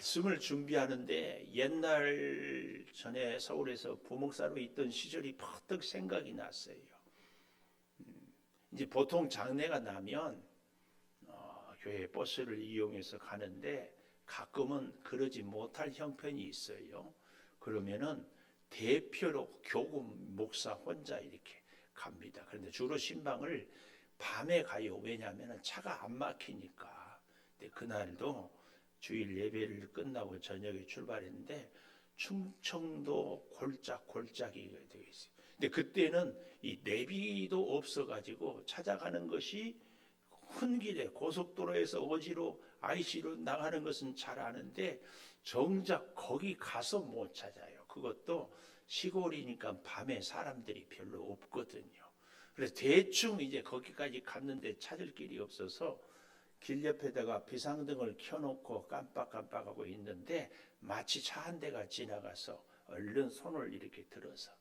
말씀을 준비하는데 옛날 전에 서울에서 부목사로 있던 시절이 퍼뜩 생각이 났어요. 이제 보통 장례가 나면 교회 버스를 이용해서 가는데 가끔은 그러지 못할 형편이 있어요. 그러면은 대표로 교구 목사 혼자 이렇게 갑니다. 그런데 주로 신방을 밤에 가요. 왜냐하면 차가 안 막히니까. 근데 그날도 주일 예배를 끝나고 저녁에 출발했는데 충청도 골짜기 되어 있어요. 근데 그때는 이 내비도 없어가지고 찾아가는 것이 큰 길에 고속도로에서 어디로 IC로 나가는 것은 잘 아는데 정작 거기 가서 못 찾아요. 그것도 시골이니까 밤에 사람들이 별로 없거든요. 그래서 대충 이제 거기까지 갔는데 찾을 길이 없어서 길 옆에다가 비상등을 켜놓고 깜빡깜빡하고 있는데 마치 차 한 대가 지나가서 얼른 손을 이렇게 들어서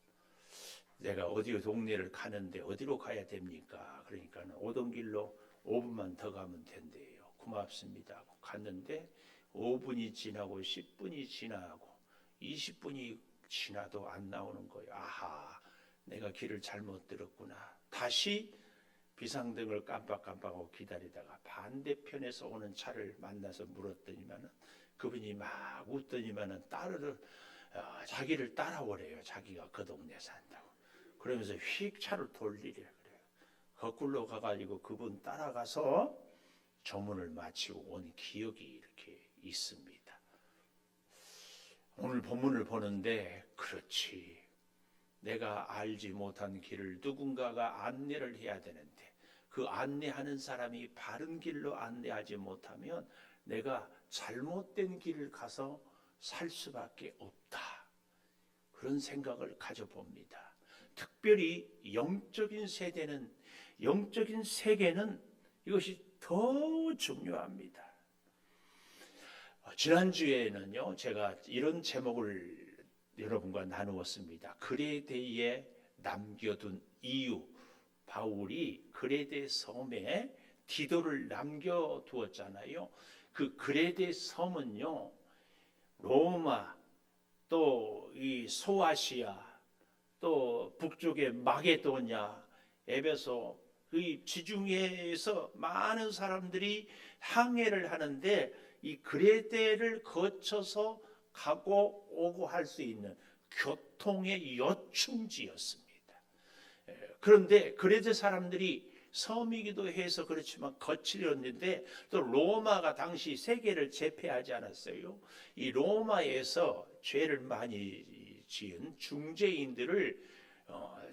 내가 어디 동네를 가는데 어디로 가야 됩니까? 그러니까 오던 길로 5분만 더 가면 된대요. 고맙습니다 하고 갔는데 5분이 지나고 10분이 지나고 20분이 지나도 안 나오는 거예요. 아하, 내가 길을 잘못 들었구나. 다시 비상등을 깜빡깜빡하고 기다리다가 반대편에서 오는 차를 만나서 물었더니만은 그분이 막 웃더니만은 자기를 따라오래요. 자기가 그 동네 산다고. 그러면서 휙 차를 돌리래 그래요. 거꾸로 가가지고 그분 따라가서 조문을 마치고 온 기억이 이렇게 있습니다. 오늘 본문을 보는데 그렇지. 내가 알지 못한 길을 누군가가 안내를 해야 되는데 그 안내하는 사람이 바른 길로 안내하지 못하면 내가 잘못된 길을 가서 살 수밖에 없다. 그런 생각을 가져봅니다. 특별히 영적인 세계는 이것이 더 중요합니다. 지난주에는요, 제가 이런 제목을 여러분과 나누었습니다. 그레데에 남겨둔 이유. 바울이 그레데 섬에 디도를 남겨두었잖아요. 그 그레데 섬은요, 로마, 또 이 소아시아, 또 북쪽의 마게도냐, 에베소, 이 지중해에서 많은 사람들이 항해를 하는데 이 그레데를 거쳐서 가고 오고 할 수 있는 교통의 요충지였습니다. 그런데 그레데 사람들이 섬이기도 해서 그렇지만 거칠었는데 또 로마가 당시 세계를 제패하지 않았어요. 이 로마에서 죄를 많이 지은 중죄인들을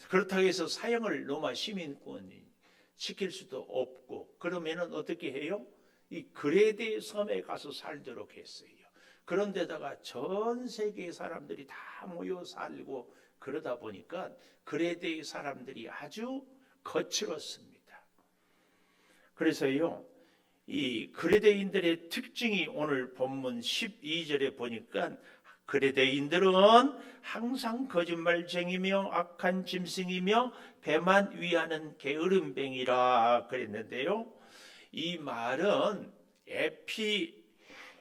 그렇다고 해서 사형을 로마 시민권이 시킬 수도 없고 그러면은 어떻게 해요? 이 그레데 섬에 가서 살도록 했어요. 그런데다가 전 세계의 사람들이 다 모여 살고 그러다 보니까 그레데의 사람들이 아주 거칠었습니다. 그래서요, 이 그레데인들의 특징이 오늘 본문 12절에 보니까 그레데인들은 항상 거짓말쟁이며 악한 짐승이며 배만 위하는 게으름뱅이라 그랬는데요. 이 말은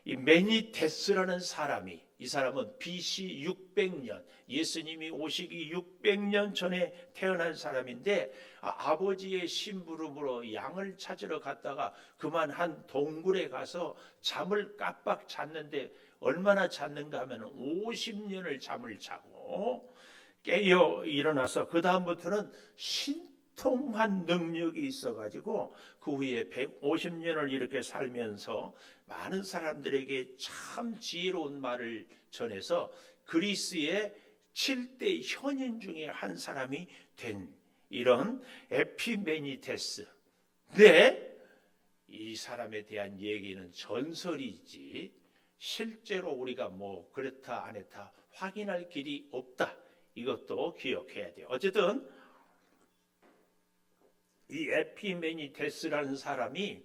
메니테스라는 사람이, 이 사람은 BC 600년, 예수님이 오시기 600년 전에 태어난 사람인데 아버지의 심부름으로 양을 찾으러 갔다가 그만 한 동굴에 가서 잠을 깜빡 잤는데 얼마나 잤는가 하면 50년을 잠을 자고 깨어 일어나서 그 다음부터는 신통한 능력이 있어가지고 그 후에 150년을 이렇게 살면서 많은 사람들에게 참 지혜로운 말을 전해서 그리스의 7대 현인 중에 한 사람이 된 이런 에피메니테스. 근데 이 사람에 대한 얘기는 전설이지 실제로 우리가 뭐 그렇다 안 했다 확인할 길이 없다. 이것도 기억해야 돼요. 어쨌든 이 에피메니테스라는 사람이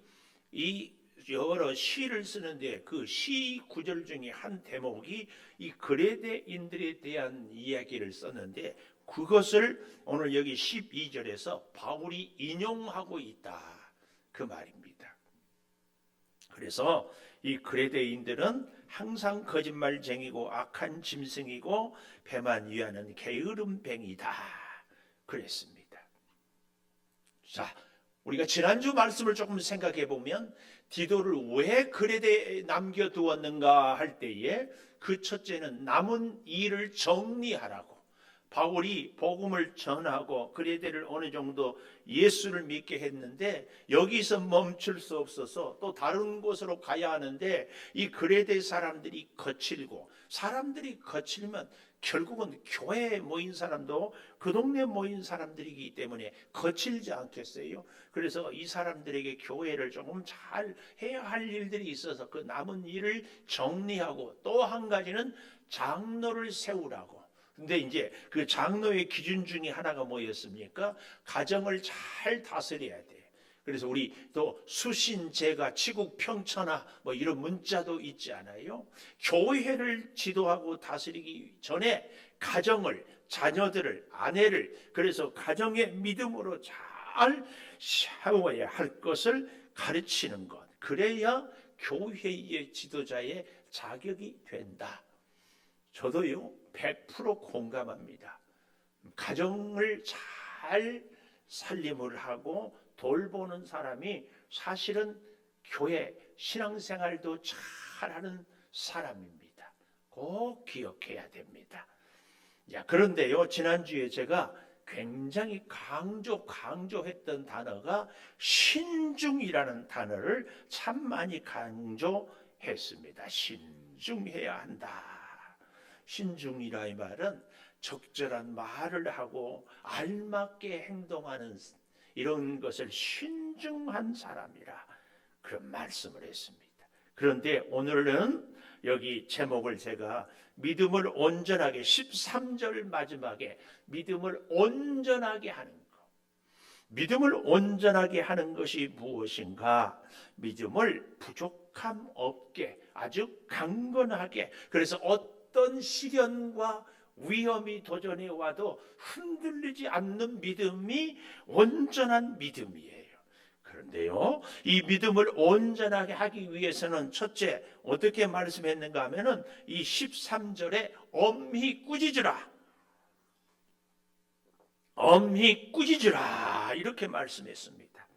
이 여러 시를 쓰는데 그 시 구절 중에 한 대목이 이 그레데인들에 대한 이야기를 썼는데 그것을 오늘 여기 12절에서 바울이 인용하고 있다. 그 말입니다. 그래서 이 그레데인들은 항상 거짓말쟁이고 악한 짐승이고 배만 위하는 게으름뱅이다 그랬습니다. 자, 우리가 지난주 말씀을 조금 생각해 보면 디도를 왜 그레데에 남겨두었는가 할 때에 그 첫째는 남은 일을 정리하라고, 바울이 복음을 전하고 그레데를 어느 정도 예수를 믿게 했는데 여기서 멈출 수 없어서 또 다른 곳으로 가야 하는데 이 그레데 사람들이 거칠고, 사람들이 거칠면 결국은 교회에 모인 사람도 그 동네에 모인 사람들이기 때문에 거칠지 않겠어요? 그래서 이 사람들에게 교회를 조금 잘 해야 할 일들이 있어서 그 남은 일을 정리하고, 또 한 가지는 장로를 세우라고. 근데 이제 그 장로의 기준 중에 하나가 뭐였습니까? 가정을 잘 다스려야 돼. 그래서 우리 또 수신제가 치국평천하 뭐 이런 문자도 있지 않아요? 교회를 지도하고 다스리기 전에 가정을, 자녀들을, 아내를, 그래서 가정의 믿음으로 잘 세워야 할 것을 가르치는 것, 그래야 교회의 지도자의 자격이 된다. 저도요 100% 공감합니다. 가정을 잘 살림을 하고 돌보는 사람이 사실은 교회 신앙생활도 잘하는 사람입니다. 꼭 기억해야 됩니다. 그런데요, 지난주에 제가 굉장히 강조했던 단어가 신중이라는 단어를 참 많이 강조했습니다. 신중해야 한다. 신중이라 이 말은 적절한 말을 하고 알맞게 행동하는 이런 것을 신중한 사람이라 그런 말씀을 했습니다. 그런데 오늘은 여기 제목을 제가 믿음을 온전하게, 13절 마지막에 믿음을 온전하게 하는 것, 믿음을 온전하게 하는 것이 무엇인가? 믿음을 부족함 없게 아주 강건하게, 그래서 어떤 시련과 위험이 도전해 와도 흔들리지 않는 믿음이 온전한 믿음이에요. 그런데요, 이 믿음을 온전하게 하기 위해서는 첫째 어떻게 말씀했는가 하면은 이 13절에 엄히 꾸짖으라, 엄히 꾸짖으라 이렇게 말씀했습니다.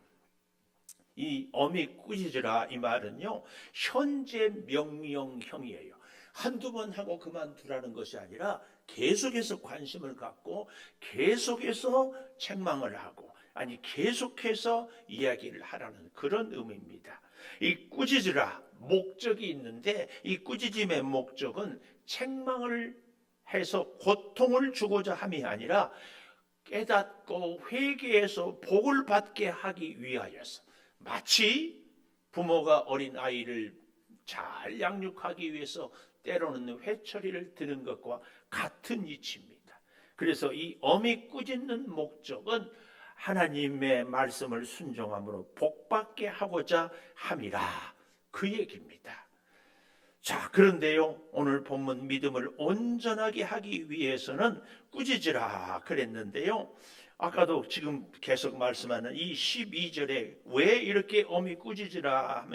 이 엄히 꾸짖으라 이 말은요, 현재 명령형이에요. 한두 번 하고 그만두라는 것이 아니라 계속해서 관심을 갖고 계속해서 책망을 하고, 아니 계속해서 이야기를 하라는 그런 의미입니다. 이 꾸짖으라 목적이 있는데, 이 꾸짖음의 목적은 책망을 해서 고통을 주고자 함이 아니라 깨닫고 회개해서 복을 받게 하기 위하여서, 마치 부모가 어린 아이를 잘 양육하기 위해서 때로는 회초리를 드는 것과 같은 이치입니다. 그래서 이 엄히 꾸짖는 목적은 하나님의 말씀을 순종함으로 복받게 하고자 함이라 그 얘기입니다. 자, 그런데요, 오늘 본문 믿음을 온전하게 하기 위해서는 꾸짖으라 그랬는데요, 아까도 지금 계속 말씀하는 이 12절에 왜 이렇게 엄히 꾸짖으라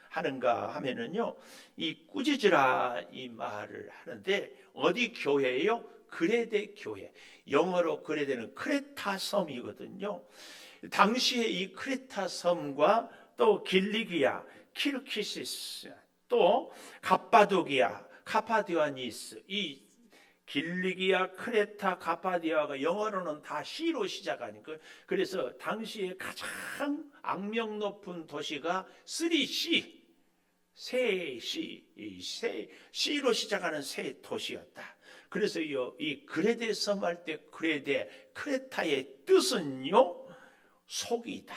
하는가 하면은요, 이 꾸짖으라 이 말을 하는데 어디 교회예요? 그레데 교회. 영어로 그레데는 크레타 섬이거든요. 당시에 이 크레타 섬과 또 길리기아, 키르키시스, 또 갑바도기아, 카파디아니스, 이 길리기아, 크레타, 카파디아가 영어로는 다 C로 시작하니까, 그래서 당시에 가장 악명 높은 도시가 3C, C로 시작하는 세 도시였다. 그래서 이 그레데 섬 할 때 그레데, 크레타의 뜻은요, 속이다,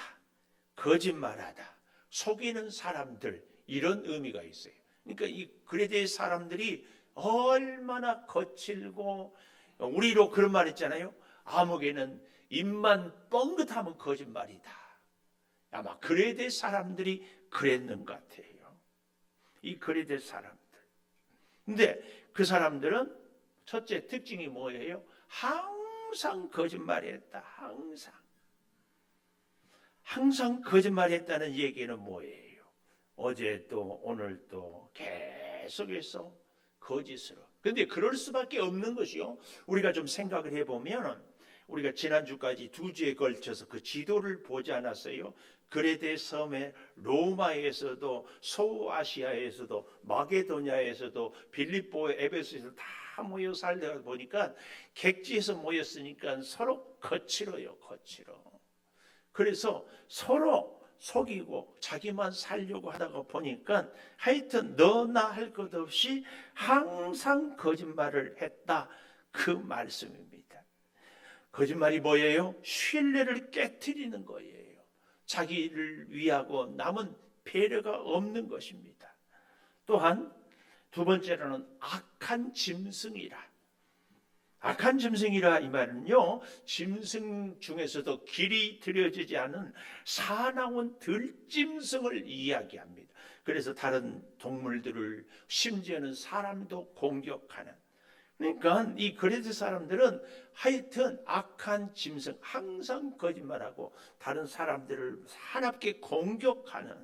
거짓말하다, 속이는 사람들, 이런 의미가 있어요. 그러니까 이 그레데 사람들이 얼마나 거칠고, 우리로 그런 말 있잖아요. 아무개는 입만 뻥긋하면 거짓말이다. 아마 그레데 사람들이 그랬는 것 같아요. 이 그레데 사람들. 근데 그 사람들은 첫째 특징이 뭐예요? 항상 거짓말했다. 항상 거짓말했다는 얘기는 뭐예요? 어제도 오늘도 계속해서 거짓으로. 근데 그럴 수밖에 없는 것이요. 우리가 좀 생각을 해보면 우리가 지난주까지 2주에 걸쳐서 그 지도를 보지 않았어요? 그레데 섬에 로마에서도 소아시아에서도 마게도냐에서도 빌립보 에베소에서 다 모여 살다 보니까 객지에서 모였으니까 서로 거칠어요. 거칠어. 그래서 서로 속이고 자기만 살려고 하다가 보니까 하여튼 너나 할 것 없이 항상 거짓말을 했다, 그 말씀입니다. 거짓말이 뭐예요? 신뢰를 깨트리는 거예요. 자기를 위하고 남은 배려가 없는 것입니다. 또한 두 번째로는 악한 짐승이라. 악한 짐승이라 이 말은요, 짐승 중에서도 길이 들여지지 않은 사나운 들짐승을 이야기합니다. 그래서 다른 동물들을, 심지어는 사람도 공격하는. 그러니까 이 그레데 사람들은 하여튼 악한 짐승, 항상 거짓말하고 다른 사람들을 사납게 공격하는.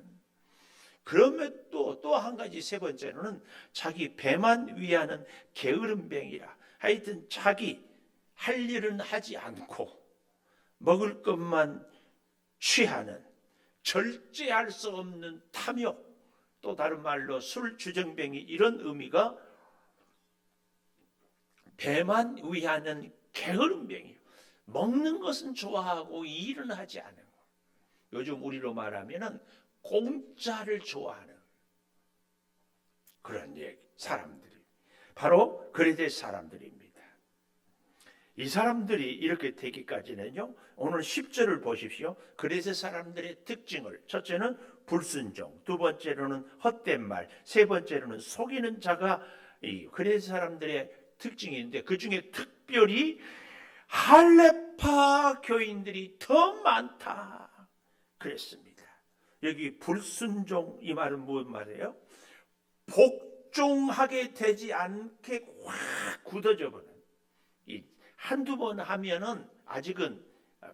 그러면 또 한 가지, 세 번째로는 자기 배만 위하는 게으름뱅이라. 하여튼 자기 할 일은 하지 않고 먹을 것만 취하는, 절제할 수 없는 탐욕, 또 다른 말로 술주정뱅이, 이런 의미가 배만 위하는 게으름뱅이. 먹는 것은 좋아하고 일은 하지 않은 거. 요즘 우리로 말하면은 공짜를 좋아하는 그런 사람들이 바로 그레데 사람들입니다. 이 사람들이 이렇게 되기까지는요, 오늘 10절을 보십시오. 그레데 사람들의 특징을, 첫째는 불순종, 두 번째로는 헛된 말, 세 번째로는 속이는 자가 이 그레데 사람들의 특징인데, 그 중에 특별히 할레파 교인들이 더 많다 그랬습니다. 여기 불순종, 이 말은 무슨 말이에요? 복종하게 되지 않게 확 굳어져 버는. 이 한두 번 하면은 아직은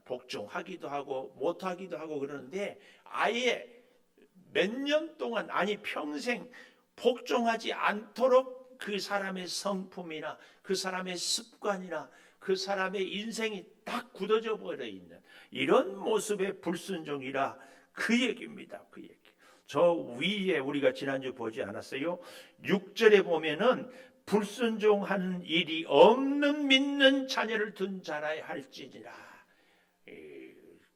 복종하기도 하고 못하기도 하고 그러는데, 아예 몇 년 동안, 아니 평생 복종하지 않도록 그 사람의 성품이나 그 사람의 습관이나 그 사람의 인생이 딱 굳어져 버려 있는 이런 모습의 불순종이라, 그 얘기입니다. 그 얘기. 저 위에 우리가 지난주 보지 않았어요? 6절에 보면은 불순종하는 일이 없는 믿는 자녀를 둔 자라야 할지니라.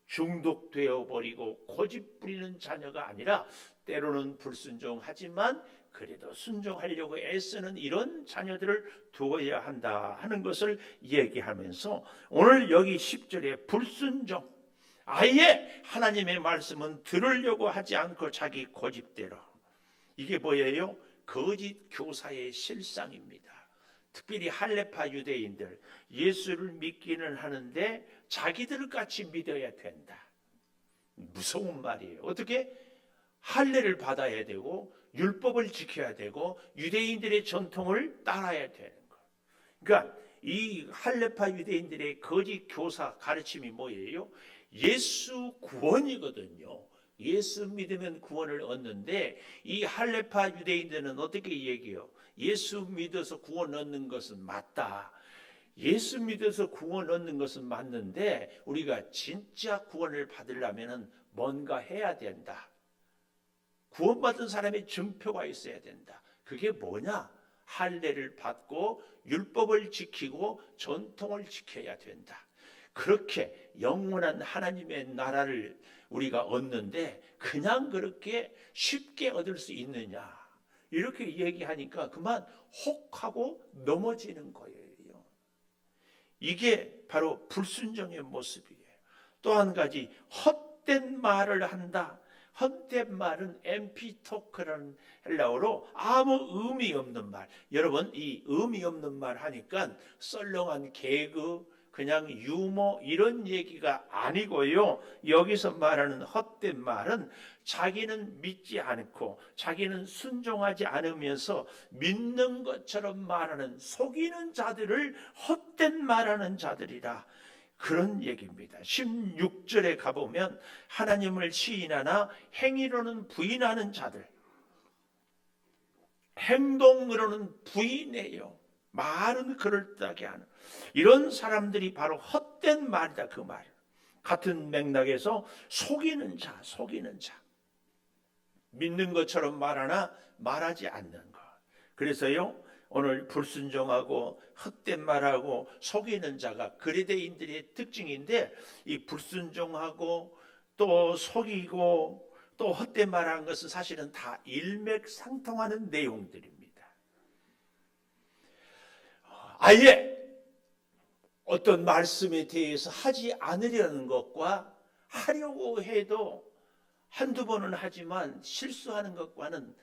중독되어 버리고 고집 부리는 자녀가 아니라 때로는 불순종하지만 그래도 순종하려고 애쓰는 이런 자녀들을 두어야 한다 하는 것을 얘기하면서, 오늘 여기 10절에 불순종, 아예 하나님의 말씀은 들으려고 하지 않고 자기 고집대로, 이게 뭐예요? 거짓 교사의 실상입니다. 특별히 할레파 유대인들, 예수를 믿기는 하는데 자기들 같이 믿어야 된다. 무서운 말이에요. 어떻게? 할례를 받아야 되고 율법을 지켜야 되고 유대인들의 전통을 따라야 되는 거. 그러니까 이 할레파 유대인들의 거짓 교사 가르침이 뭐예요? 예수 구원이거든요. 예수 믿으면 구원을 얻는데, 이 할레파 유대인들은 어떻게 얘기해요? 예수 믿어서 구원 얻는 것은 맞다. 예수 믿어서 구원 얻는 것은 맞는데 우리가 진짜 구원을 받으려면 뭔가 해야 된다. 구원받은 사람의 증표가 있어야 된다. 그게 뭐냐? 할례를 받고 율법을 지키고 전통을 지켜야 된다. 그렇게 영원한 하나님의 나라를 우리가 얻는데 그냥 그렇게 쉽게 얻을 수 있느냐, 이렇게 얘기하니까 그만 혹하고 넘어지는 거예요. 이게 바로 불순종의 모습이에요. 또 한 가지, 헛된 말을 한다. 헛된 말은 엠피토크라는 헬라어로 아무 의미 없는 말. 여러분, 이 의미 없는 말 하니까 썰렁한 개그, 그냥 유머, 이런 얘기가 아니고요. 여기서 말하는 헛된 말은 자기는 믿지 않고 자기는 순종하지 않으면서 믿는 것처럼 말하는, 속이는 자들을 헛된 말하는 자들이라, 그런 얘기입니다. 16절에 가보면 하나님을 시인하나 행위로는 부인하는 자들. 행동으로는 부인해요. 말은 그럴듯하게 하는 이런 사람들이 바로 헛된 말이다. 그 말. 같은 맥락에서 속이는 자, 속이는 자. 믿는 것처럼 말하나 말하지 않는 것. 그래서요, 오늘 불순종하고 헛된 말하고 속이는 자가 그리스도인들의 특징인데, 이 불순종하고 또 속이고 또 헛된 말하는 것은 사실은 다 일맥상통하는 내용들입니다. 아예 어떤 말씀에 대해서 하지 않으려는 것과 하려고 해도 한두 번은 하지만 실수하는 것과는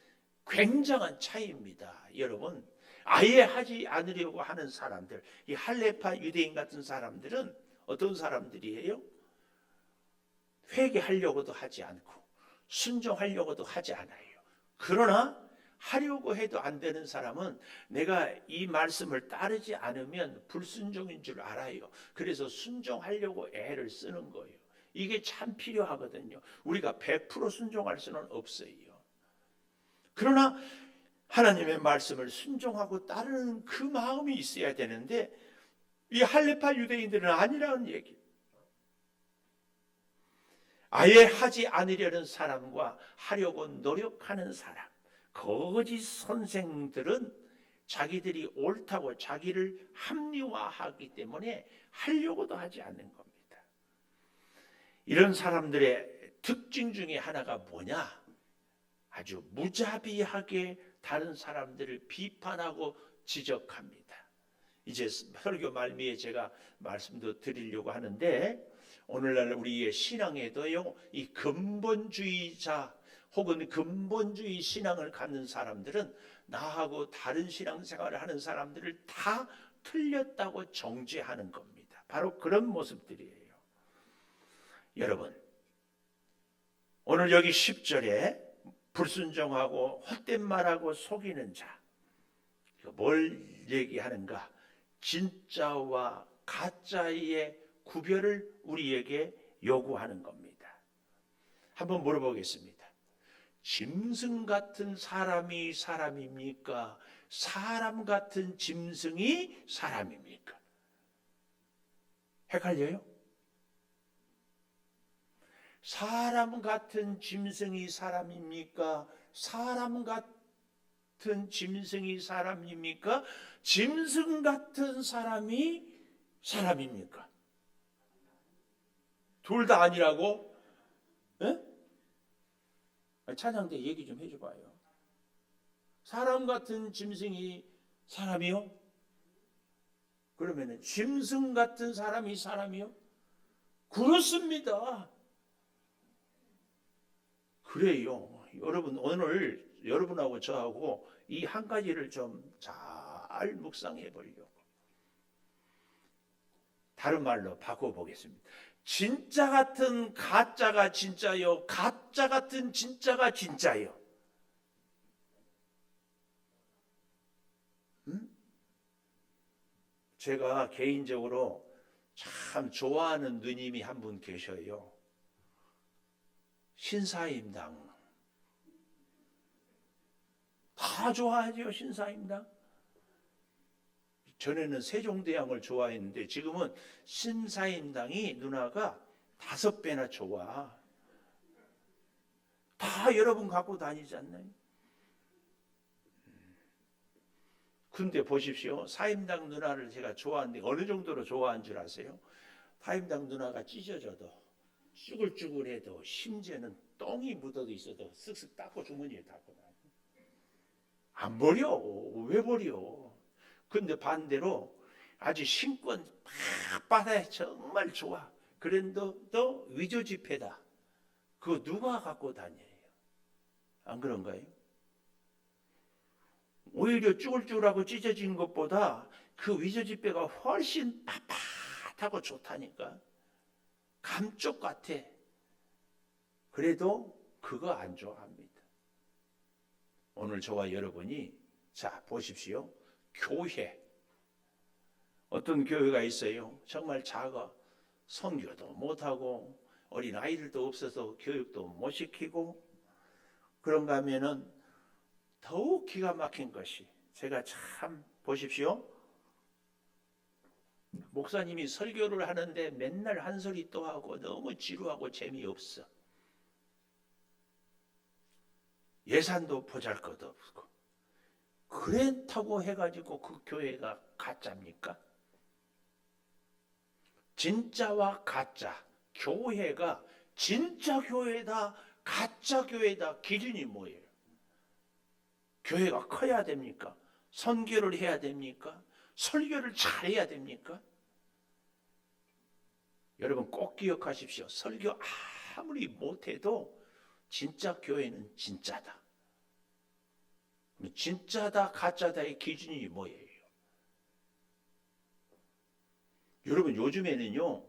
굉장한 차이입니다. 여러분, 아예 하지 않으려고 하는 사람들, 이 할레파 유대인 같은 사람들은 어떤 사람들이에요? 회개하려고도 하지 않고 순종하려고도 하지 않아요. 그러나 하려고 해도 안 되는 사람은 내가 이 말씀을 따르지 않으면 불순종인 줄 알아요. 그래서 순종하려고 애를 쓰는 거예요. 이게 참 필요하거든요. 우리가 100% 순종할 수는 없어요. 그러나 하나님의 말씀을 순종하고 따르는 그 마음이 있어야 되는데, 이 할레파 유대인들은 아니라는 얘기. 아예 하지 않으려는 사람과 하려고 노력하는 사람, 거짓 선생들은 자기들이 옳다고 자기를 합리화하기 때문에 하려고도 하지 않는 겁니다. 이런 사람들의 특징 중에 하나가 뭐냐? 아주 무자비하게 다른 사람들을 비판하고 지적합니다. 이제 설교 말미에 제가 말씀도 드리려고 하는데, 오늘날 우리의 신앙에도요, 이 근본주의자 혹은 근본주의 신앙을 갖는 사람들은 나하고 다른 신앙생활을 하는 사람들을 다 틀렸다고 정죄하는 겁니다. 바로 그런 모습들이에요. 여러분, 오늘 여기 10절에 불순종하고 헛된 말하고 속이는 자, 뭘 얘기하는가? 진짜와 가짜의 구별을 우리에게 요구하는 겁니다. 한번 물어보겠습니다. 짐승 같은 사람이 사람입니까? 사람 같은 짐승이 사람입니까? 헷갈려요? 사람 같은 짐승이 사람입니까? 사람 같은 짐승이 사람입니까? 짐승 같은 사람이 사람입니까? 둘 다 아니라고? 네? 찬양 때 얘기 좀 해줘봐요. 사람 같은 짐승이 사람이요? 그러면은 짐승 같은 사람이 사람이요? 그렇습니다. 그래요. 여러분, 오늘 여러분하고 저하고 이 한 가지를 좀 잘 묵상해 보려고. 다른 말로 바꿔보겠습니다. 진짜 같은 가짜가 진짜요? 가짜 같은 진짜가 진짜요? 제가 개인적으로 참 좋아하는 누님이 한 분 계셔요. 신사임당. 다 좋아하죠, 신사임당. 전에는 세종대왕을 좋아했는데 지금은 신사임당이 누나가 5배나 좋아. 다 여러분 갖고 다니지 않나요? 근데 보십시오. 사임당 누나를 제가 좋아하는데 어느 정도로 좋아한 줄 아세요? 사임당 누나가 찢어져도 쭈글쭈글해도 심지어는 똥이 묻어도 있어도 쓱쓱 닦고 주머니에 닦고 다녀. 안 버려. 왜 버려? 근데 반대로 아주 신권 빳빳해 정말 좋아. 그런데도 위조지폐다. 그거 누가 갖고 다녀요? 안 그런가요? 오히려 쭈글쭈글하고 찢어진 것보다 그 위조지폐가 훨씬 빳빳하고 좋다니까. 감쪽 같아. 그래도 그거 안 좋아합니다. 오늘 저와 여러분이 자 보십시오. 교회. 어떤 교회가 있어요. 정말 작아. 선교도 못하고 어린아이들도 없어서 교육도 못 시키고 그런가 하면은 더욱 기가 막힌 것이, 제가 참 보십시오. 목사님이 설교를 하는데 맨날 한 소리 또 하고 너무 지루하고 재미없어. 예산도 보잘것없고. 그렇다고 해가지고 그 교회가 가짜입니까? 진짜와 가짜, 교회가 진짜 교회다, 가짜 교회다, 기준이 뭐예요? 교회가 커야 됩니까? 선교를 해야 됩니까? 설교를 잘해야 됩니까? 여러분 꼭 기억하십시오. 설교 아무리 못해도 진짜 교회는 진짜다. 진짜다, 가짜다의 기준이 뭐예요? 여러분 요즘에는요,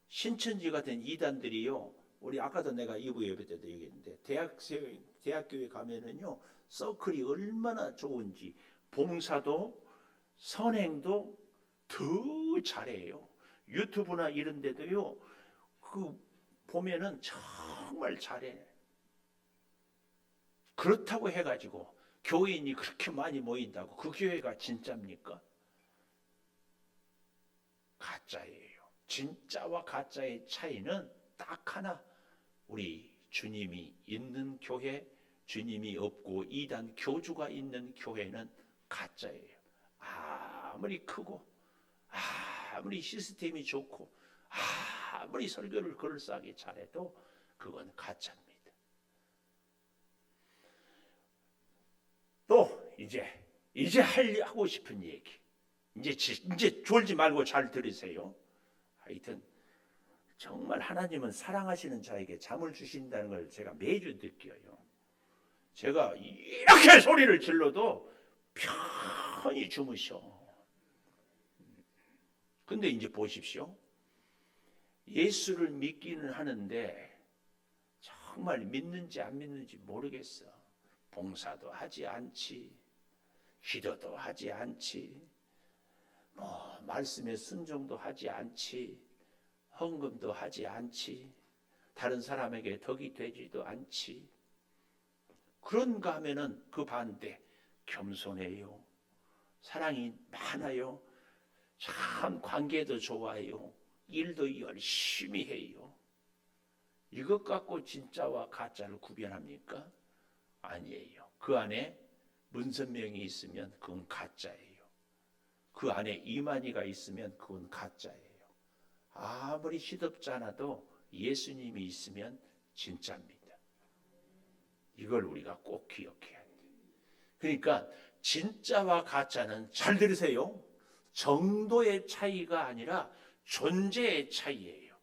신천지 같은 이단들이요, 우리 아까도 내가 2부 예배 때도 얘기했는데 대학교에 가면은요, 서클이 얼마나 좋은지, 봉사도 선행도 더 잘해요. 유튜브나 이런 데도요, 그 보면은 정말 잘해. 그렇다고 해가지고 교인이 그렇게 많이 모인다고 그 교회가 진짜입니까? 가짜예요. 진짜와 가짜의 차이는 딱 하나, 우리 주님이 있는 교회, 주님이 없고 이단 교주가 있는 교회는 가짜예요. 아무리 크고 아무리 시스템이 좋고 아무리 설교를 그럴싸하게 잘해도 그건 가짜입니다. 또 이제 하고 싶은 얘기, 이제 졸지 말고 잘 들으세요. 하여튼 정말 하나님은 사랑하시는 자에게 잠을 주신다는 걸 제가 매주 느껴요. 제가 이렇게 소리를 질러도 편히 주무셔. 근데 이제 보십시오. 예수를 믿기는 하는데 정말 믿는지 안 믿는지 모르겠어. 봉사도 하지 않지, 기도도 하지 않지, 말씀에 순종도 하지 않지, 헌금도 하지 않지, 다른 사람에게 덕이 되지도 않지. 그런가 하면은 그 반대, 겸손해요, 사랑이 많아요, 참 관계도 좋아요, 일도 열심히 해요. 이것 갖고 진짜와 가짜를 구별합니까? 아니에요. 그 안에 문선명이 있으면 그건 가짜예요. 그 안에 이만희가 있으면 그건 가짜예요. 아무리 시덥지 않아도 예수님이 있으면 진짜입니다. 이걸 우리가 꼭 기억해야 돼요. 그러니까 진짜와 가짜는, 잘 들으세요, 정도의 차이가 아니라 존재의 차이예요.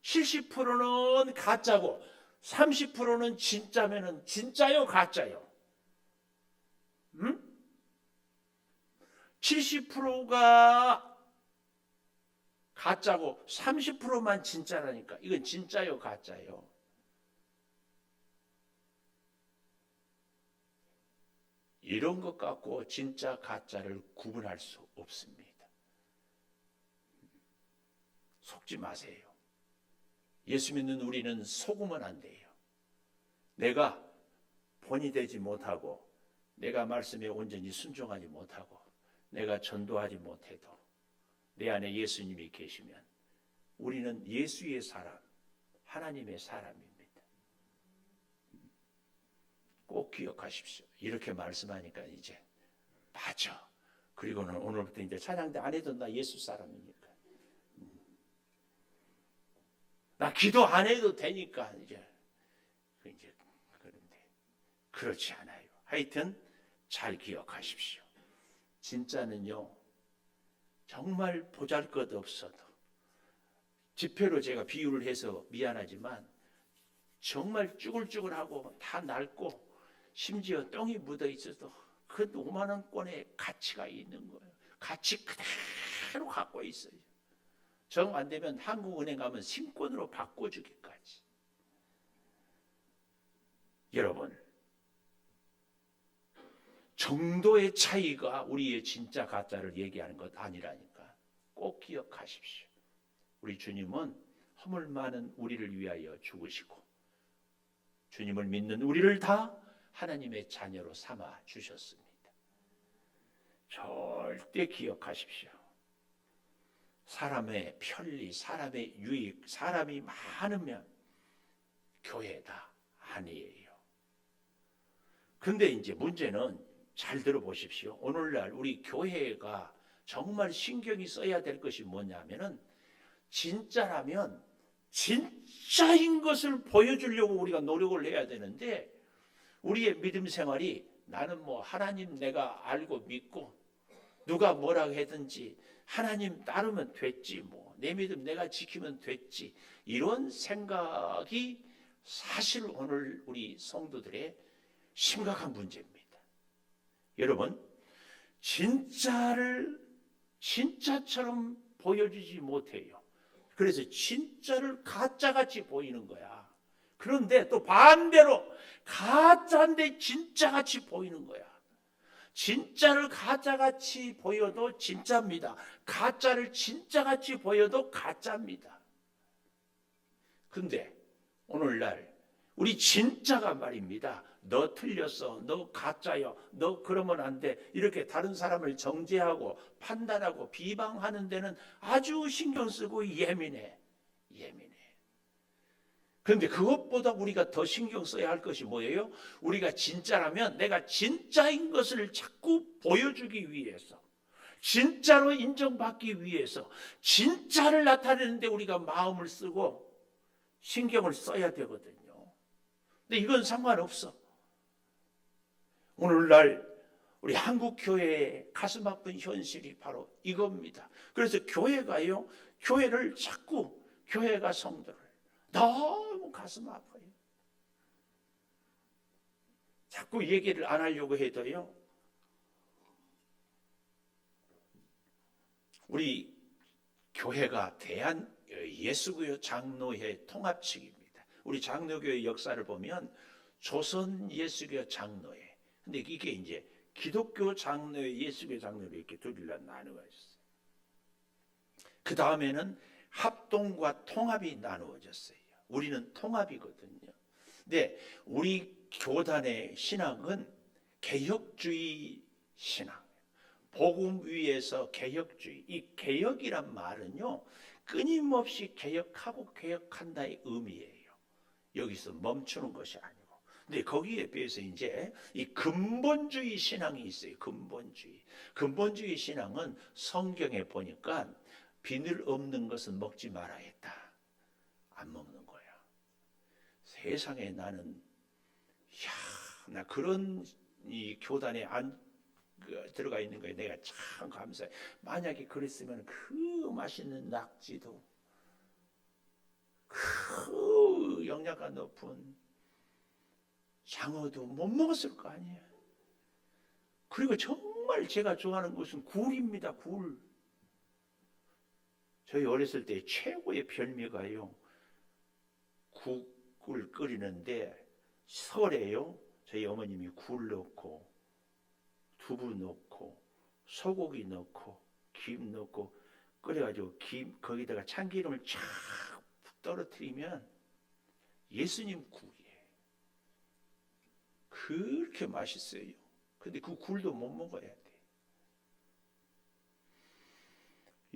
70%는 가짜고 30%는 진짜면은 진짜요, 가짜요? 70%가 가짜고 30%만 진짜라니까. 이건 진짜요, 가짜요? 이런 것 갖고 진짜 가짜를 구분할 수 없습니다. 속지 마세요. 예수 믿는 우리는 속으면 안 돼요. 내가 본이 되지 못하고, 내가 말씀에 온전히 순종하지 못하고, 내가 전도하지 못해도 내 안에 예수님이 계시면 우리는 예수의 사람, 하나님의 사람입니다. 꼭 기억하십시오. 이렇게 말씀하니까 이제 맞아. 그리고는 오늘부터 이제 찬양대 안 해도 나 예수 사람이니까, 나 기도 안 해도 되니까 이제 그런데 그렇지 않아요. 하여튼 잘 기억하십시오. 진짜는요, 정말 보잘것없어도, 지폐로 제가 비유를 해서 미안하지만 정말 쭈글쭈글하고 다 낡고 심지어 똥이 묻어 있어도 그 5만 원권의 가치가 있는 거예요. 가치 그대로 갖고 있어요. 정 안 되면 한국은행 가면 신권으로 바꿔주기까지. 여러분, 정도의 차이가 우리의 진짜 가짜를 얘기하는 것 아니라니까. 꼭 기억하십시오. 우리 주님은 허물 많은 우리를 위하여 죽으시고, 주님을 믿는 우리를 다 하나님의 자녀로 삼아 주셨습니다. 절대 기억하십시오. 사람의 편리, 사람의 유익, 사람이 많으면 교회다 아니에요. 근데 이제 문제는 잘 들어보십시오. 오늘날 우리 교회가 정말 신경이 써야 될 것이 뭐냐면은 진짜라면 진짜인 것을 보여주려고 우리가 노력을 해야 되는데 우리의 믿음 생활이 나는 뭐 하나님 내가 알고 믿고 누가 뭐라고 하든지 하나님 따르면 됐지 뭐 내 믿음 내가 지키면 됐지 이런 생각이 사실 오늘 우리 성도들의 심각한 문제입니다. 여러분 진짜를 진짜처럼 보여주지 못해요. 그래서 진짜를 가짜같이 보이는 거야. 그런데 또 반대로 가짜인데 진짜같이 보이는 거야. 진짜를 가짜같이 보여도 진짜입니다. 가짜를 진짜같이 보여도 가짜입니다. 근데 오늘날 우리 진짜가 말입니다. 너 틀렸어. 너 가짜요. 너 그러면 안 돼. 이렇게 다른 사람을 정죄하고 판단하고 비방하는 데는 아주 신경 쓰고 예민해. 그런데 그것보다 우리가 더 신경 써야 할 것이 뭐예요? 우리가 진짜라면 내가 진짜인 것을 자꾸 보여주기 위해서 진짜로 인정받기 위해서 진짜를 나타내는데 우리가 마음을 쓰고 신경을 써야 되거든요. 근데 이건 상관없어. 오늘날 우리 한국 교회의 가슴 아픈 현실이 바로 이겁니다. 그래서 교회가요, 교회를 자꾸 교회가 성도를 너무 가슴 아파요. 자꾸 얘기를 안 하려고 해도요, 우리 교회가 대한 예수교회 장로회 통합측입니다. 우리 장로교회 역사를 보면 조선 예수교 장로회. 근데 이게 이제 기독교 장로회, 예수교 장로회 이렇게 둘로 나누어져 있어요. 그 다음에는 합동과 통합이 나누어졌어요. 우리는 통합이거든요. 근데 우리 교단의 신앙은 개혁주의 신앙. 복음 위에서 개혁주의. 이 개혁이란 말은요, 끊임없이 개혁하고 개혁한다의 의미예요. 여기서 멈추는 것이 아니고. 근데 거기에 비해서 이제 이 근본주의 신앙이 있어요. 근본주의 신앙은 성경에 보니까 비늘 없는 것은 먹지 말아야 했다. 안 먹는 거야. 세상에 나는 나 그런 이 교단에 들어가 있는 거에 내가 참 감사해. 만약에 그랬으면 그 맛있는 낙지도 그 영양가 높은 장어도 못 먹었을 거 아니에요. 그리고 정말 제가 좋아하는 것은 굴입니다. 굴. 저희 어렸을 때 최고의 별미가요, 국을 끓이는데 설에요, 저희 어머님이 굴 넣고 두부 넣고 소고기 넣고 김 넣고 끓여가지고 김 거기다가 참기름을 쫙 떨어뜨리면 예수님 굴이에요. 그렇게 맛있어요. 근데 그 굴도 못 먹어야 돼.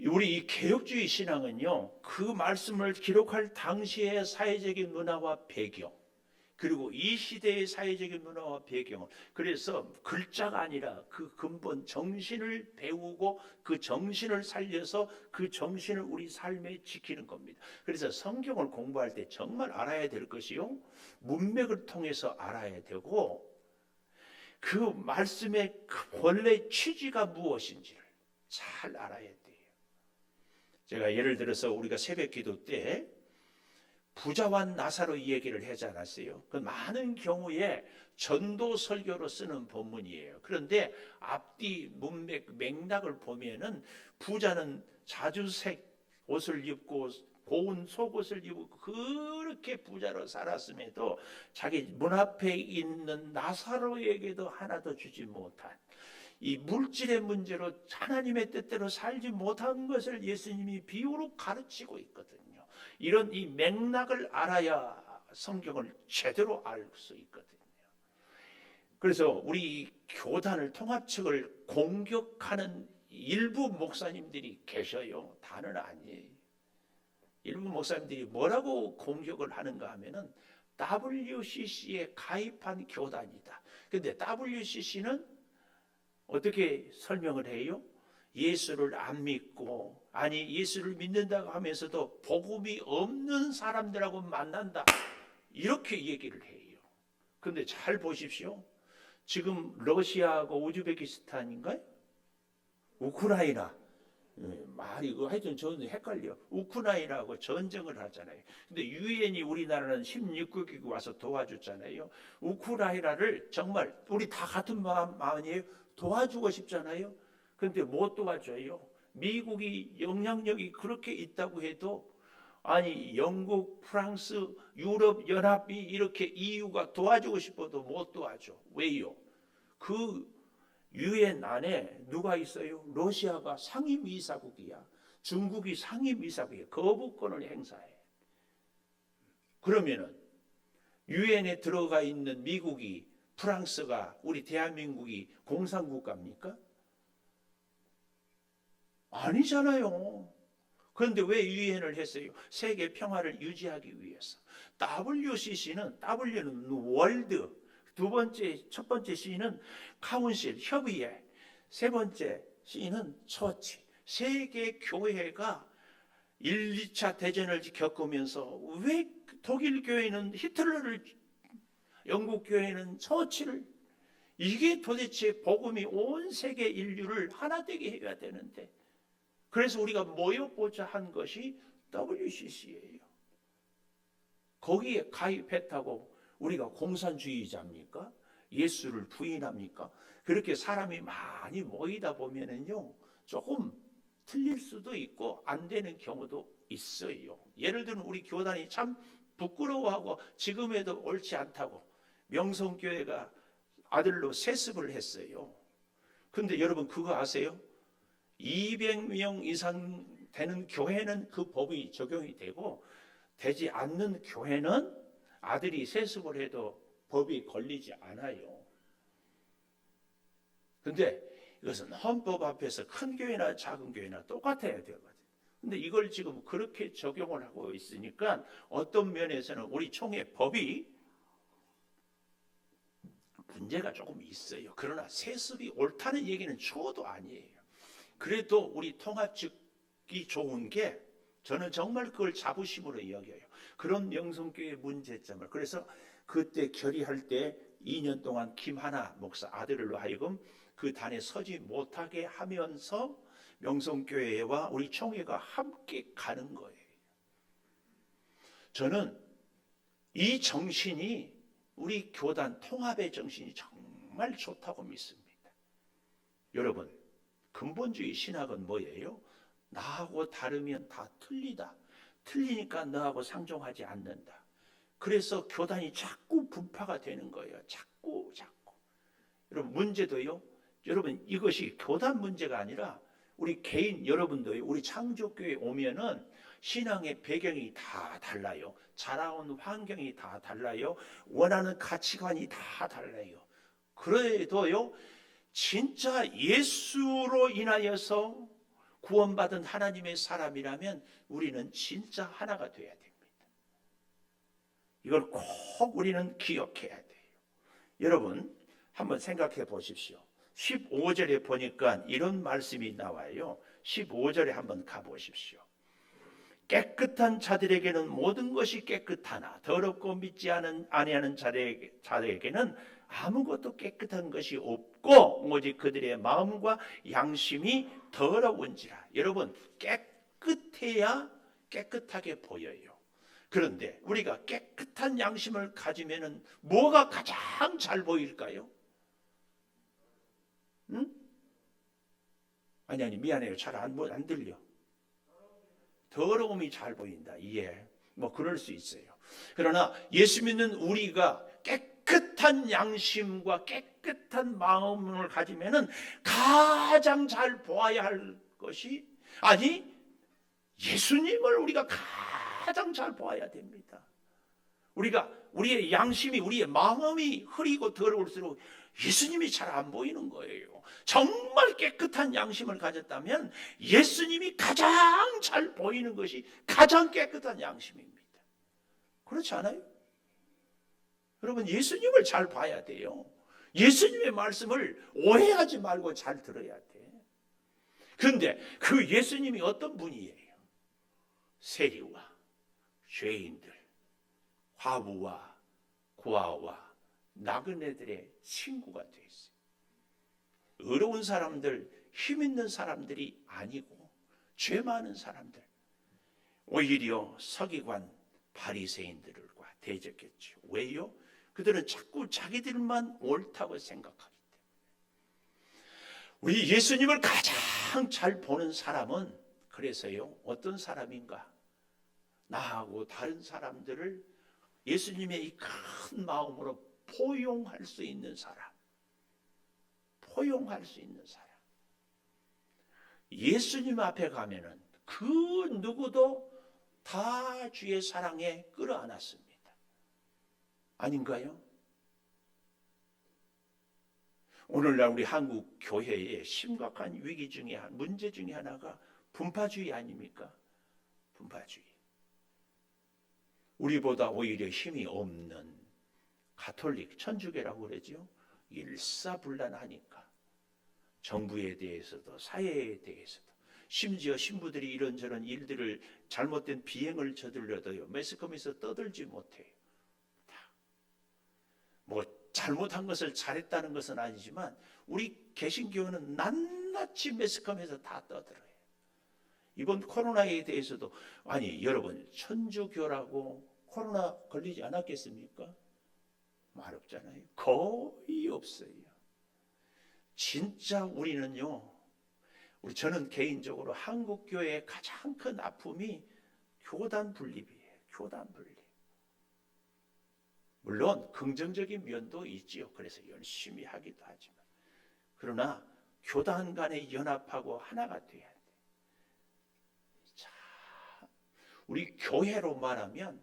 우리 이 개혁주의 신앙은요, 그 말씀을 기록할 당시의 사회적인 문화와 배경, 그리고 이 시대의 사회적인 문화와 배경을, 그래서 글자가 아니라 그 근본 정신을 배우고 그 정신을 살려서 그 정신을 우리 삶에 지키는 겁니다. 그래서 성경을 공부할 때 정말 알아야 될 것이요, 문맥을 통해서 알아야 되고 그 말씀의 원래 취지가 무엇인지를 잘 알아야 돼요. 제가 예를 들어서 우리가 새벽 기도 때 부자와 나사로 이 얘기를 하지 않았어요? 그 많은 경우에 전도 설교로 쓰는 본문이에요. 그런데 앞뒤 문맥 맥락을 보면은 부자는 자주색 옷을 입고 고운 속옷을 입고 그렇게 부자로 살았음에도 자기 문 앞에 있는 나사로에게도 하나도 주지 못한 이 물질의 문제로 하나님의 뜻대로 살지 못한 것을 예수님이 비유로 가르치고 있거든요. 이런 이 맥락을 알아야 성경을 제대로 알 수 있거든요. 그래서 우리 교단을 통합측을 공격하는 일부 목사님들이 계셔요. 다는 아니에요. 일부 목사님들이 뭐라고 공격을 하는가 하면은 WCC에 가입한 교단이다. 근데 WCC는 어떻게 설명을 해요? 예수를 안 믿고, 아니 예수를 믿는다고 하면서도 복음이 없는 사람들하고 만난다, 이렇게 얘기를 해요. 근데 잘 보십시오. 지금 러시아하고 우즈베키스탄인가요? 우크라이나, 말이 하여튼 저는 헷갈려. 우크라이나하고 전쟁을 하잖아요. 근데 유엔이 우리나라는 16개국 와서 도와줬잖아요. 우크라이나를 정말 우리 다 같은 마음이에요. 도와주고 싶잖아요. 근데 못 도와줘요. 미국이 영향력이 그렇게 있다고 해도, 아니 영국, 프랑스, 유럽 연합이 이렇게 EU가 도와주고 싶어도 못 도와줘. 왜요? 그 유엔 안에 누가 있어요? 러시아가 상임이사국이야. 중국이 상임이사국이야. 거부권을 행사해. 그러면은 유엔에 들어가 있는 미국이, 프랑스가, 우리 대한민국이 공산국가입니까? 아니잖아요. 그런데 왜 유엔을 했어요? 세계 평화를 유지하기 위해서. WCC는, W는 월드, 첫 번째 C는 카운실, 협의회, 세 번째 C는 처치. 세계 교회가 1, 2차 대전을 겪으면서 왜 독일 교회는 히틀러를, 영국 교회는 처치를, 이게 도대체 복음이 온 세계 인류를 하나 되게 해야 되는데, 그래서 우리가 모여보자 한 것이 WCC예요. 거기에 가입했다고 우리가 공산주의자입니까? 예수를 부인합니까? 그렇게 사람이 많이 모이다 보면은요, 조금 틀릴 수도 있고 안 되는 경우도 있어요. 예를 들면 우리 교단이 참 부끄러워하고 지금에도 옳지 않다고 명성교회가 아들로 세습을 했어요. 근데 여러분 그거 아세요? 200명 이상 되는 교회는 그 법이 적용이 되고, 되지 않는 교회는 아들이 세습을 해도 법이 걸리지 않아요. 근데 이것은 헌법 앞에서 큰 교회나 작은 교회나 똑같아야 되거든요. 근데 이걸 지금 그렇게 적용을 하고 있으니까 어떤 면에서는 우리 총회 법이 문제가 조금 있어요. 그러나 세습이 옳다는 얘기는 초도 아니에요. 그래도 우리 통합측이 좋은 게, 저는 정말 그걸 자부심으로 여겨요. 그런 명성교회 문제점을. 그래서 그때 결의할 때 2년 동안 김하나 목사 아들로 하여금 그 단에 서지 못하게 하면서 명성교회와 우리 총회가 함께 가는 거예요. 저는 이 정신이, 우리 교단 통합의 정신이 정말 좋다고 믿습니다. 여러분, 근본주의 신학은 뭐예요? 나하고 다르면 다 틀리다. 틀리니까 너하고 상종하지 않는다. 그래서 교단이 자꾸 분파가 되는 거예요. 자꾸. 여러분 문제도요. 여러분 이것이 교단 문제가 아니라 우리 개인 여러분도요. 우리 창조교회 오면은 신앙의 배경이 다 달라요. 자라온 환경이 다 달라요. 원하는 가치관이 다 달라요. 그래도요. 진짜 예수로 인하여서 구원받은 하나님의 사람이라면 우리는 진짜 하나가 돼야 됩니다. 이걸 꼭 우리는 기억해야 돼요. 여러분 한번 생각해 보십시오. 15절에 보니까 이런 말씀이 나와요. 15절에 한번 가보십시오. 깨끗한 자들에게는 모든 것이 깨끗하나 더럽고 믿지 아니하는 자들에게는 아무것도 깨끗한 것이 없고 오직 그들의 마음과 양심이 더러운지라. 여러분 깨끗해야 깨끗하게 보여요. 그런데 우리가 깨끗한 양심을 가지면은 뭐가 가장 잘 보일까요? 응? 아니 미안해요. 잘 안 들려. 더러움이 잘 보인다. 예, 뭐 그럴 수 있어요. 그러나 예수 믿는 우리가 깨끗한 양심과 깨끗한 마음을 가지면은 가장 잘 보아야 할 것이, 아니 예수님을 우리가 가장 잘 보아야 됩니다. 우리의 양심이, 우리의 마음이 흐리고 더러울수록 예수님이 잘 안 보이는 거예요. 정말 깨끗한 양심을 가졌다면 예수님이 가장 잘 보이는 것이 가장 깨끗한 양심입니다. 그렇지 않아요? 여러분, 예수님을 잘 봐야 돼요. 예수님의 말씀을 오해하지 말고 잘 들어야 돼. 그런데 그 예수님이 어떤 분이에요? 세리와 죄인들, 과부와 고아와 나그네들의 친구가 돼 있어요. 어려운 사람들, 힘 있는 사람들이 아니고 죄 많은 사람들, 오히려 서기관 바리새인들과 대적했죠. 왜요? 그들은 자꾸 자기들만 옳다고 생각하기 때문에. 우리 예수님을 가장 잘 보는 사람은 그래서요, 어떤 사람인가? 나하고 다른 사람들을 예수님의 이 큰 마음으로 포용할 수 있는 사람, 포용할 수 있는 사람. 예수님 앞에 가면은 그 누구도 다 주의 사랑에 끌어안았습니다. 아닌가요? 오늘날 우리 한국 교회의 심각한 위기 중에 문제 중에 하나가 분파주의 아닙니까? 분파주의. 우리보다 오히려 힘이 없는 가톨릭, 천주교라고 그러죠. 일사불란하니까 정부에 대해서도 사회에 대해서도 심지어 신부들이 이런저런 일들을 잘못된 비행을 저질러도요, 매스컴에서 떠들지 못해요. 뭐 잘못한 것을 잘했다는 것은 아니지만 우리 개신교는 낱낱이 매스컴에서 다 떠들어요. 이번 코로나에 대해서도 아니 여러분, 천주교라고 코로나 걸리지 않았겠습니까? 말 없잖아요. 거의 없어요. 진짜 우리는요, 저는 개인적으로 한국 교회의 가장 큰 아픔이 교단 분립이에요. 교단 분립. 물론 긍정적인 면도 있지요. 그래서 열심히 하기도 하지만, 그러나 교단 간에 연합하고 하나가 돼야 돼. 자, 우리 교회로 말하면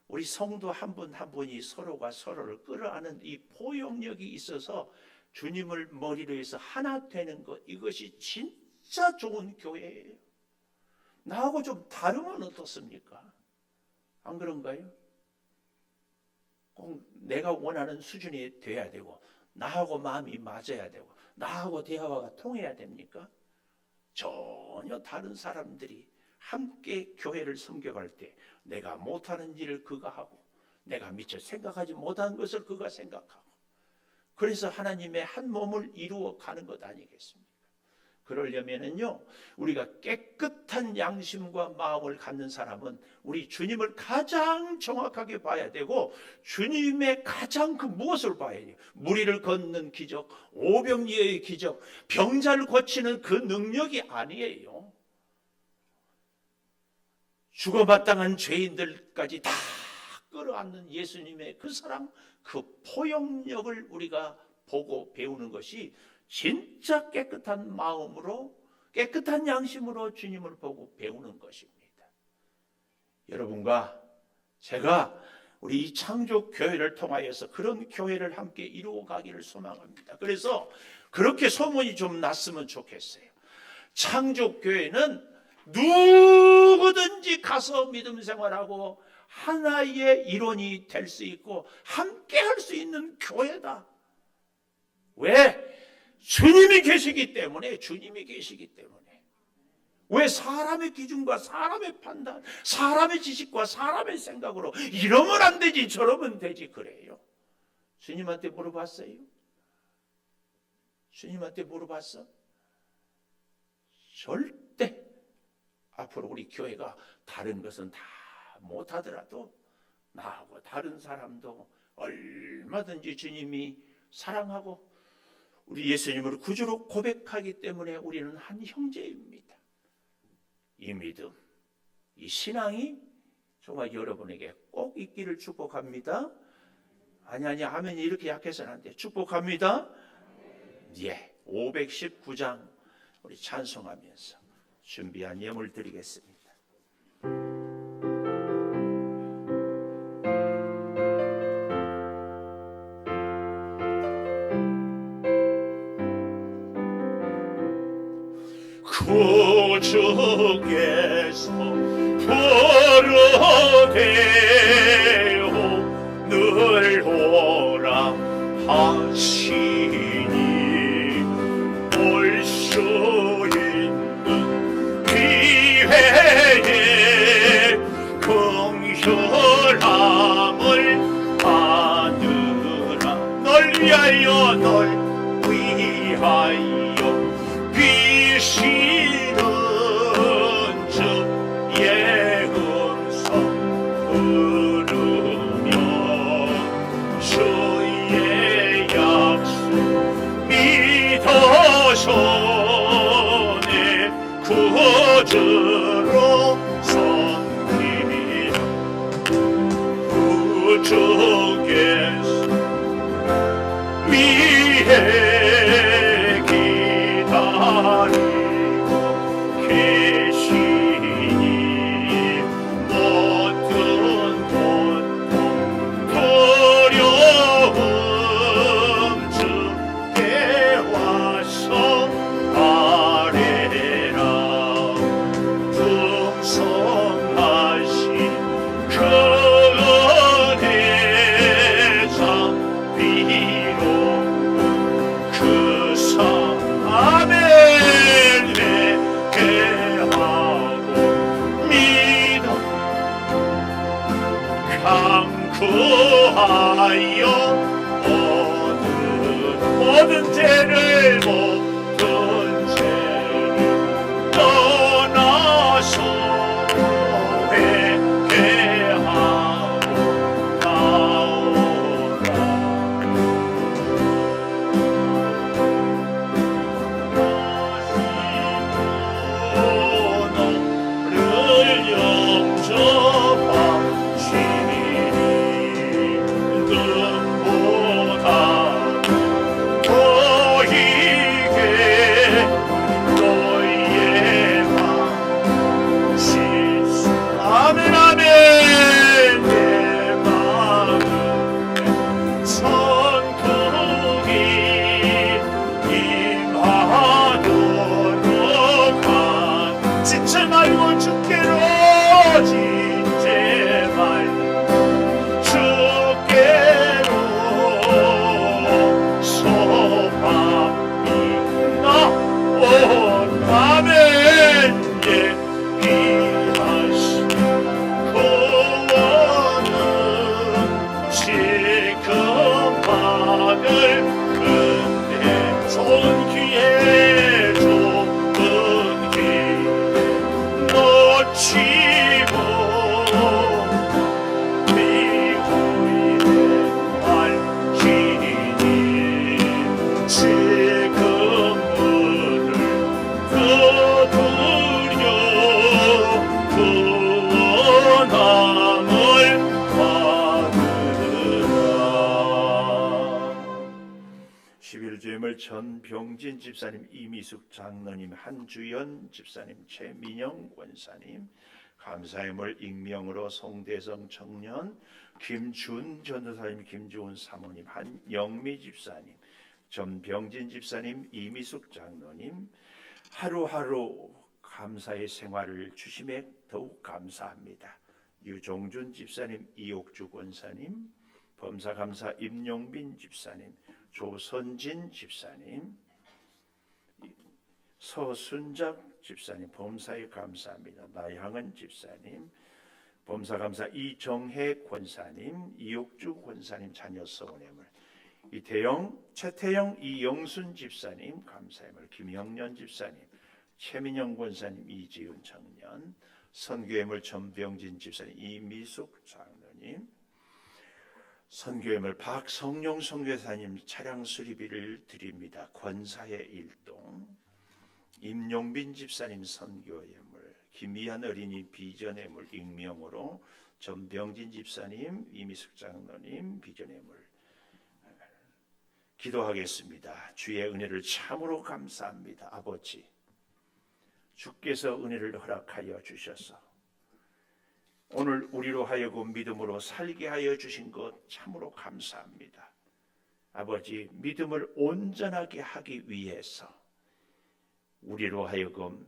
우리 성도 한 분 한 분이 서로가 서로를 끌어안는 이 포용력이 있어서 주님을 머리로 해서 하나 되는 것, 이것이 진짜 좋은 교회예요. 나하고 좀 다르면 어떻습니까? 안 그런가요? 꼭 내가 원하는 수준이 돼야 되고, 나하고 마음이 맞아야 되고, 나하고 대화가 통해야 됩니까? 전혀 다른 사람들이 함께 교회를 섬겨갈 때 내가 못하는 일을 그가 하고, 내가 미처 생각하지 못한 것을 그가 생각하고, 그래서 하나님의 한 몸을 이루어 가는 것 아니겠습니까? 그러려면은요, 우리가 깨끗한 양심과 마음을 갖는 사람은 우리 주님을 가장 정확하게 봐야 되고, 주님의 가장 그 무엇을 봐야 돼요? 무리를 걷는 기적, 오병이어의 기적, 병자를 고치는 그 능력이 아니에요. 죽어마땅한 죄인들까지 다 끌어안는 예수님의 그 사랑, 그 포용력을 우리가 보고 배우는 것이 진짜 깨끗한 마음으로, 깨끗한 양심으로 주님을 보고 배우는 것입니다. 여러분과 제가 우리 이 창조교회를 통하여서 그런 교회를 함께 이루어 가기를 소망합니다. 그래서 그렇게 소문이 좀 났으면 좋겠어요. 창조교회는 누구든지 가서 믿음 생활하고 하나의 일원이 될 수 있고 함께 할 수 있는 교회다. 왜? 주님이 계시기 때문에. 주님이 계시기 때문에. 왜? 사람의 기준과 사람의 판단, 사람의 지식과 사람의 생각으로 이러면 안 되지 저러면 되지 그래요. 주님한테 물어봤어요? 주님한테 물어봤어? 절대. 앞으로 우리 교회가 다른 것은 다 못하더라도 나하고 다른 사람도 얼마든지 주님이 사랑하고 우리 예수님을 구주로 고백하기 때문에 우리는 한 형제입니다. 이 믿음, 이 신앙이 정말 여러분에게 꼭 있기를 축복합니다. 아니 아멘이 이렇게 약해서는 안 돼. 축복합니다. 예, 519장 우리 찬송하면서 준비한 예물 드리겠습니다. 구주께서 부르되어 늘 오라 하시니 올 수 있는 기회에 긍휼함을 받으라. 널 위하여 널 위하여 비시는 즉 예음성 부르며 주의 약속 믿어서 내 구주로 섬기라. 구주께서 위에 기다리고 계시니 모든 고통 두려움 주께 와서 아뢰라. 풍성하신 그 은혜 잡히로 그 상 아멘 회개하고 믿어 강구하여 모든 죄를 모든 죄를 떠나서 회개하고 나오라. 너를 영접하시니 눈보다 보이게 너희의 맘 씻어. 아멘 아멘. 내 마음은 천국이 임하도록 지체 말고 주께로 지체 말고 주께로 소망이 나온 아멘. 예비하신 구원은 지금 받을 은혜 좋은 기회 좋은 기회 놓치고 미워해 알지니 지금 문을 두드려 구원함을 받으라. 11주임을 전병진 집사님, 이미숙 장로님, 한주연 집사님, 최민영 권사님, 감사임을 익명으로 송대성 청년, 김준 전도사님, 김주훈 사모님, 한영미 집사님, 전병진 집사님, 이미숙 장로님, 하루하루 감사의 생활을 주심에 더욱 감사합니다. 유종준 집사님, 이옥주 권사님, 범사감사 임용빈 집사님, 조선진 집사님, 서순작 집사님, 범사에 감사합니다. 나향은 집사님, 범사감사 이정혜 권사님, 이옥주 권사님 자녀 서원임을, 이태영, 최태영, 이영순 집사님 감사임을, 김형년 집사님, 최민영 권사님, 이지은 청년, 선교임을 전병진 집사님, 이미숙 장로님, 선교임을 박성용 선교사님 차량 수리비를 드립니다. 권사의 일동, 임용빈 집사님 선교예물, 김희한 어린이 비전예물 익명으로 전병진 집사님, 이미숙 장로님 비전예물 기도하겠습니다. 주의 은혜를 참으로 감사합니다. 아버지, 주께서 은혜를 허락하여 주셔서 오늘 우리로 하여금 믿음으로 살게 하여 주신 것 참으로 감사합니다. 아버지, 믿음을 온전하게 하기 위해서 우리로 하여금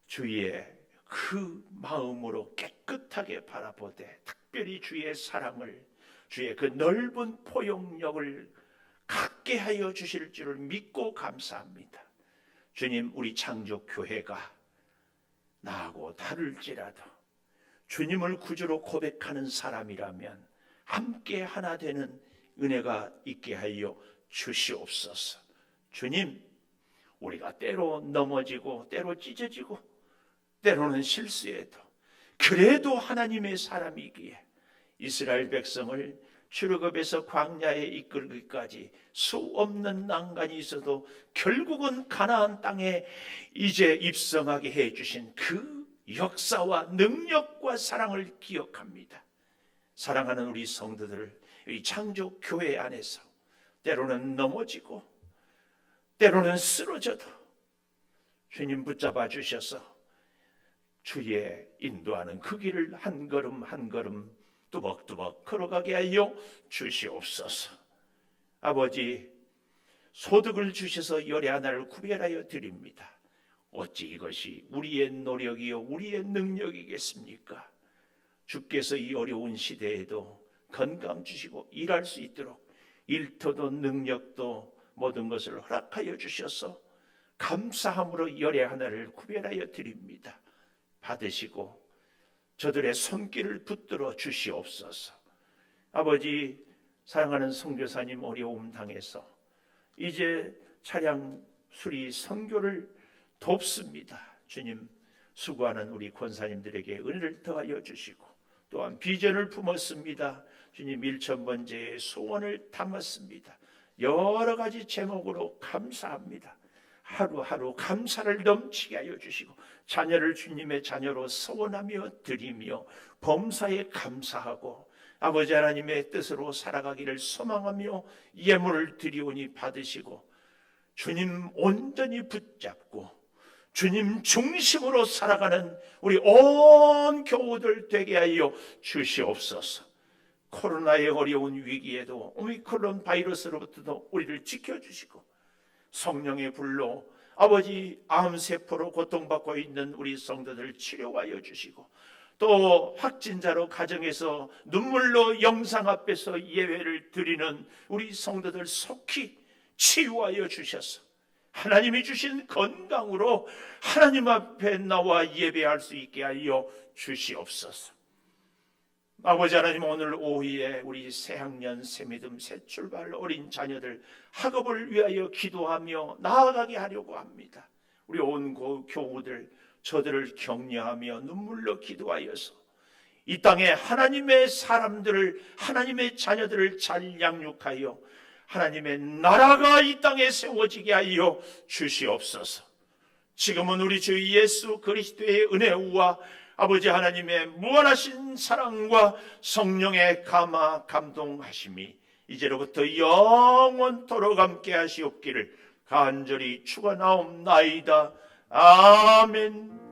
주의 그 마음으로 깨끗하게 바라보되 특별히 주의 사랑을, 주의 그 넓은 포용력을 갖게 하여 주실 줄을 믿고 감사합니다. 주님, 우리 창조교회가 나하고 다를지라도 주님을 구주로 고백하는 사람이라면 함께 하나 되는 은혜가 있게 하여 주시옵소서. 주님, 우리가 때로 넘어지고 때로 찢어지고 때로는 실수해도 그래도 하나님의 사람이기에 이스라엘 백성을 출애굽에서 광야에 이끌기까지 수 없는 난간이 있어도 결국은 가나안 땅에 이제 입성하게 해주신 그 역사와 능력과 사랑을 기억합니다. 사랑하는 우리 성도들, 이 창조교회 안에서 때로는 넘어지고 때로는 쓰러져도 주님 붙잡아 주셔서 주의 인도하는 그 길을 한 걸음 한 걸음 뚜벅뚜벅 걸어가게 하여 주시옵소서. 아버지, 소득을 주셔서 열의 하나를 구별하여 드립니다. 어찌 이것이 우리의 노력이요 우리의 능력이겠습니까? 주께서 이 어려운 시대에도 건강 주시고 일할 수 있도록 일터도 능력도 모든 것을 허락하여 주셔서 감사함으로 열의 하나를 구별하여 드립니다. 받으시고 저들의 손길을 붙들어 주시옵소서. 아버지, 사랑하는 선교사님 어려움 당해서 이제 차량 수리 선교를 돕습니다. 주님, 수고하는 우리 권사님들에게 은혜를 더하여 주시고 또한 비전을 품었습니다. 주님, 1000번째의 소원을 담았습니다. 여러 가지 제목으로 감사합니다. 하루하루 감사를 넘치게 하여 주시고 자녀를 주님의 자녀로 소원하며 드리며 범사에 감사하고 아버지 하나님의 뜻으로 살아가기를 소망하며 예물을 드리오니 받으시고 주님 온전히 붙잡고 주님 중심으로 살아가는 우리 온 교우들 되게 하여 주시옵소서. 코로나의 어려운 위기에도 오미크론 바이러스로부터도 우리를 지켜주시고 성령의 불로 아버지 암세포로 고통받고 있는 우리 성도들 치료하여 주시고 또 확진자로 가정에서 눈물로 영상 앞에서 예배를 드리는 우리 성도들 속히 치유하여 주셔서 하나님이 주신 건강으로 하나님 앞에 나와 예배할 수 있게 하여 주시옵소서. 아버지 하나님, 오늘 오후에 우리 새학년, 새믿음, 새출발 어린 자녀들 학업을 위하여 기도하며 나아가게 하려고 합니다. 우리 온 교우들 저들을 격려하며 눈물로 기도하여서 이 땅에 하나님의 사람들을, 하나님의 자녀들을 잘 양육하여 하나님의 나라가 이 땅에 세워지게 하여 주시옵소서. 지금은 우리 주 예수 그리스도의 은혜와 아버지 하나님의 무한하신 사랑과 성령의 감화 감동하심이 이제로부터 영원토록 함께 하시옵기를 간절히 축원하옵나이다. 아멘.